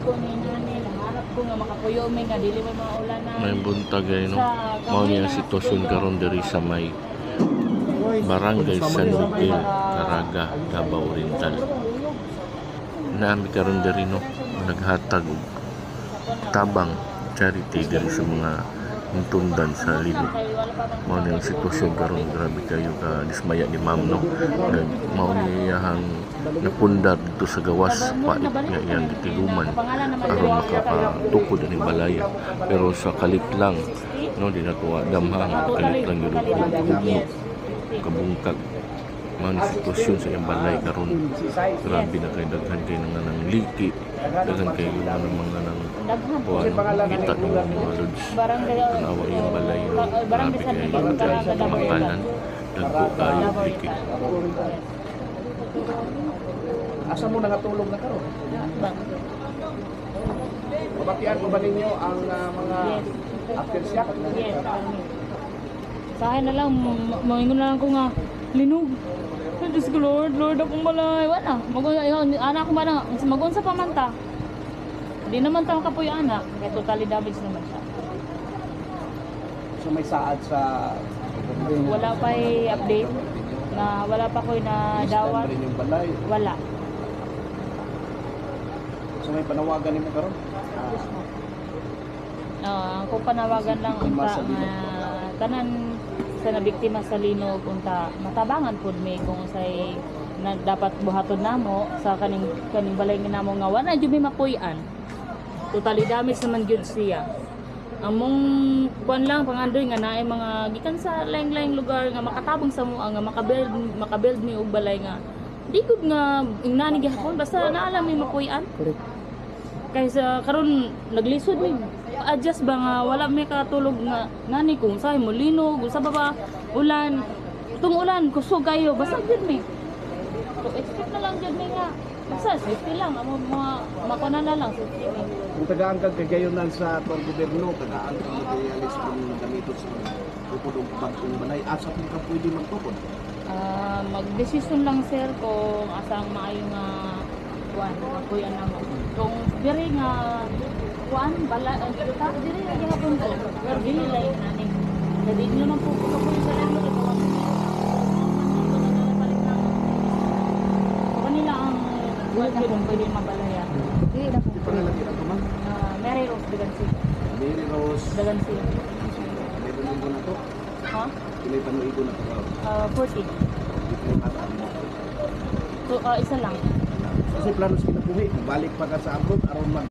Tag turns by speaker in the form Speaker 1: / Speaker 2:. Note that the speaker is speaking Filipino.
Speaker 1: ko ni nani harap ko nga makapuyo may nga dili may mga ulanan.
Speaker 2: May buntag ay no. Mao ni ang sitwasyon karon diri sa may Barangay San Miguel, Caraga, Davao Oriental. Naami karon diri no naghatag og tabang charity diri sa mga tundan sa Linog. Mao ni ang sitwasyon karon, grabe kayo ka dismaya ni ma'am no. Mao ni iyang napundar dito sa gawas pait nga iyang gitiguman aron makapatukod ni balaya. Pero sa kalit lang no di natuwa damhang kalit lang gyud ug kabungkag. Mao ni sitwasyon sa iyang balay karon. Grabe na kay daghan kay nang liki, daghan kay mga nang kuan kita ng mga lods. Tanawa yung balay no. Grabe kay makanan dagko kayo liki.
Speaker 3: Asa mo nangatulog na karon? Mabatian ko ba ninyo ang mga aftershock?
Speaker 1: Yes. Sa akin na lang, mangingon na lang ko nga, Linog. Diyos ko, Lord akong balay. Wala. Anak ko ba na, magunsa pa man ta. Di naman ta makapuyo anak. Kaya totally damage naman siya.
Speaker 3: So may saad sa...
Speaker 1: Wala pa update. Na wala pa ko na dawat.
Speaker 3: Yung balay.
Speaker 1: Wala.
Speaker 3: So may panawagan nimo karon?
Speaker 1: Kung panawagan lang unta nga tanan sa nabiktima sa Linog unta matabangan pud mi kung say na dapat buhaton namo sa kaning balay nga namo nga wala jud mi mapuy-an. Totally damage naman gyud siya. Among kuan lang pangandoy nga naay mga gikan sa laing-laing lugar nga makatabang sa mo nga makabuild ni og balay nga di gud nga ingnani gihapon basta naalam mi mapuy-an. Kaysa karon naglisod mi adjust ba nga wala may katulog nga ngani kung say mo linog sa baba ulan tung ulan kusog kayo basta gyud mi so expect na lang gyud mi nga basta safety lang amo mga makuna na lang safety mi
Speaker 3: Kung tagaan kag kagayonan sa tuwang gobyerno, tagaan kang materialis kung gamito sa tukod o bagong balay, asa kung ka pwede magtukod?
Speaker 1: Magdesisyon lang sir kung asang maayo nga kuan kuya namo kung diri nga kuan bala ta diri nga gihapon ko pero dili lay nani jadi nyo man po ko sa lang mo kanila ang kuan na kung pwede mabalaya dili na po
Speaker 3: Pangalagi na ito, ma'am?
Speaker 1: Mary Rose Dagansi
Speaker 3: Mary Rose.
Speaker 1: Dagansi
Speaker 3: May panuigo na to?
Speaker 1: ha
Speaker 3: May panuigo na to?
Speaker 1: 40
Speaker 3: Ito yung kataan mo.
Speaker 1: so isa lang
Speaker 3: Kasi plano sa kinabuhi, balik pa ka sa abroad, aron mag